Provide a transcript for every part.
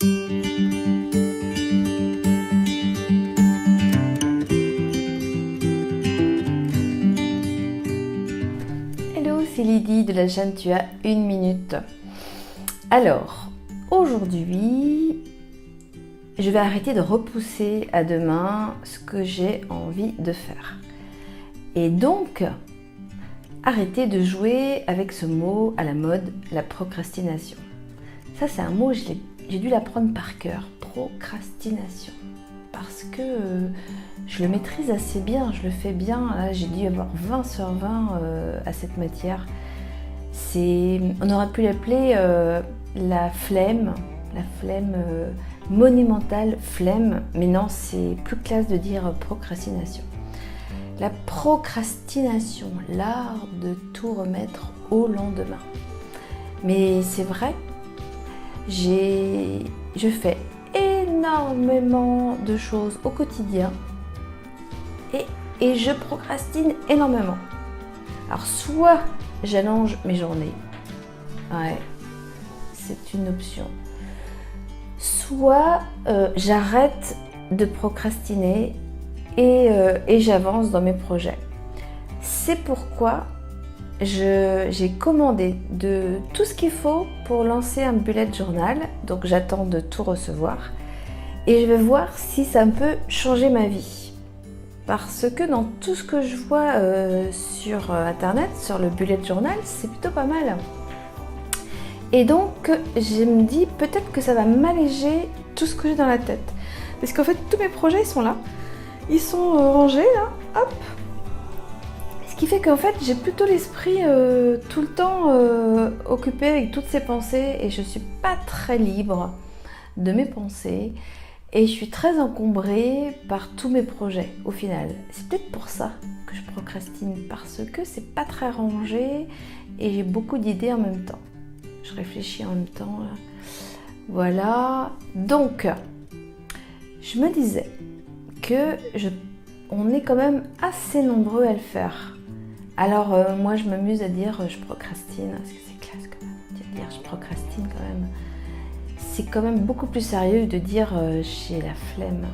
Hello, c'est Lydie de la chaîne Tu as une minute. Alors, aujourd'hui, je vais arrêter de repousser à demain ce que j'ai envie de faire. Et donc, arrêter de jouer avec ce mot à la mode, la procrastination. Ça, c'est un mot, j'ai dû l'apprendre par cœur, procrastination. Parce que je le maîtrise assez bien, je le fais bien. Là, j'ai dû avoir 20 sur 20 à cette matière. On aurait pu l'appeler la flemme monumentale flemme, mais non, c'est plus classe de dire procrastination. La procrastination, l'art de tout remettre au lendemain. Mais c'est vrai, je fais énormément de choses au quotidien et je procrastine énormément. Alors soit j'allonge mes journées, ouais, c'est une option. Soit j'arrête de procrastiner et j'avance dans mes projets. C'est pourquoi j'ai commandé de tout ce qu'il faut pour lancer un bullet journal. Donc j'attends de tout recevoir et je vais voir si ça peut changer ma vie. Parce que dans tout ce que je vois sur internet, sur le bullet journal, c'est plutôt pas mal. Et donc je me dis peut-être que ça va m'alléger tout ce que j'ai dans la tête. Parce qu'en fait tous mes projets ils sont là. Ils sont rangés là, hop. Ce qui fait qu'en fait j'ai plutôt l'esprit tout le temps occupé avec toutes ces pensées et je suis pas très libre de mes pensées et je suis très encombrée par tous mes projets au final. C'est peut-être pour ça que je procrastine, parce que c'est pas très rangé et j'ai beaucoup d'idées en même temps. Je réfléchis en même temps là. Voilà, donc je me disais que on est quand même assez nombreux à le faire. Alors moi je m'amuse à dire je procrastine, parce que c'est classe quand même de dire je procrastine quand même. C'est quand même beaucoup plus sérieux de dire j'ai la flemme.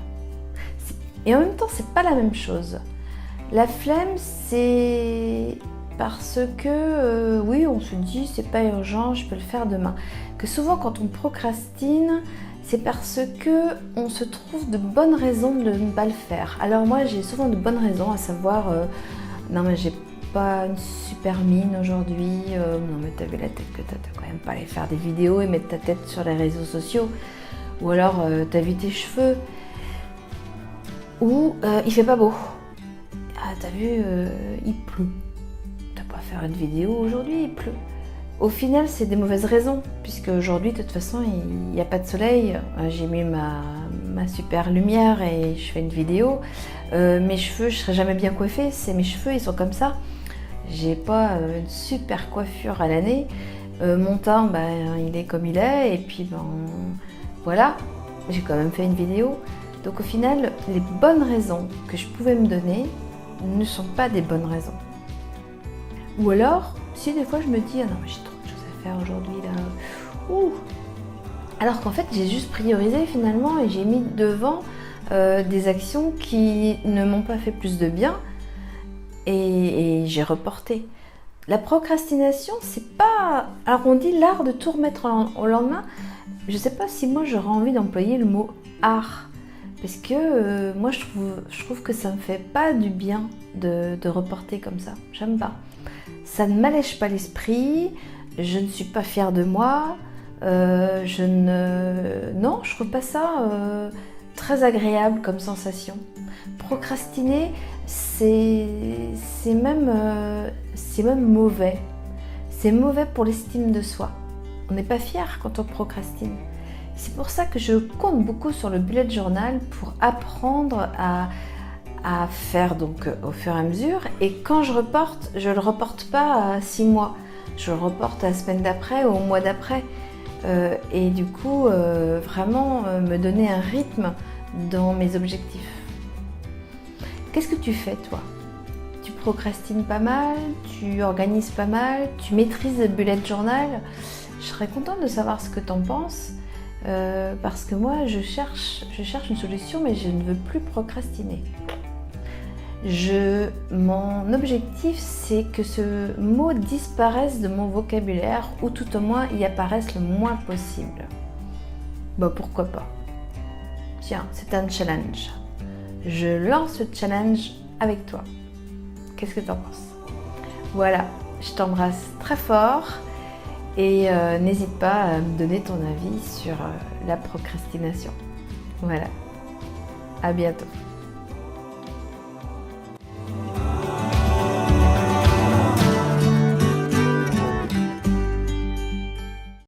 Et en même temps c'est pas la même chose. La flemme c'est parce que oui on se dit c'est pas urgent, je peux le faire demain. Que souvent quand on procrastine, c'est parce que on se trouve de bonnes raisons de ne pas le faire. Alors moi j'ai souvent de bonnes raisons, à savoir non mais j'ai pas une super mine aujourd'hui, non mais t'as vu la tête que t'as quand même pas aller faire des vidéos et mettre ta tête sur les réseaux sociaux, ou alors t'as vu tes cheveux, ou il fait pas beau, ah t'as vu il pleut, t'as pas faire une vidéo aujourd'hui, il pleut. Au final, c'est des mauvaises raisons, puisque aujourd'hui, de toute façon, il n'y a pas de soleil. J'ai mis ma super lumière et je fais une vidéo. Mes cheveux, je ne serai jamais bien coiffée. C'est mes cheveux, ils sont comme ça. J'ai pas une super coiffure à l'année. Mon teint, il est comme il est. Et puis, voilà, j'ai quand même fait une vidéo. Donc au final, les bonnes raisons que je pouvais me donner ne sont pas des bonnes raisons. Ou alors, si des fois je me dis, ah non, mais j'ai trop de choses à faire aujourd'hui là, ouh. Alors qu'en fait j'ai juste priorisé finalement et j'ai mis devant des actions qui ne m'ont pas fait plus de bien et j'ai reporté. La procrastination, c'est pas... Alors on dit l'art de tout remettre au lendemain. Je sais pas si moi j'aurais envie d'employer le mot art. Parce que moi je trouve que ça me fait pas du bien de reporter comme ça. J'aime pas. Ça ne m'allège pas l'esprit, je ne suis pas fière de moi, non, je trouve pas ça très agréable comme sensation. Procrastiner, c'est même mauvais. C'est mauvais pour l'estime de soi. On n'est pas fier quand on procrastine. C'est pour ça que je compte beaucoup sur le bullet journal pour apprendre à faire donc au fur et à mesure, et quand je reporte, je le reporte pas à 6 mois, je le reporte à la semaine d'après ou au mois d'après, et du coup vraiment me donner un rythme dans mes objectifs. Qu'est-ce que tu fais toi? Tu procrastines pas mal, tu organises pas mal, tu maîtrises le bullet journal? Je serais contente de savoir ce que tu en penses. Parce que moi, je cherche une solution, mais je ne veux plus procrastiner. Mon objectif, c'est que ce mot disparaisse de mon vocabulaire, ou tout au moins y apparaisse le moins possible. Bah pourquoi pas. Tiens, c'est un challenge. Je lance le challenge avec toi. Qu'est-ce que tu en penses? Voilà, je t'embrasse très fort et n'hésite pas à me donner ton avis sur la procrastination. Voilà, à bientôt.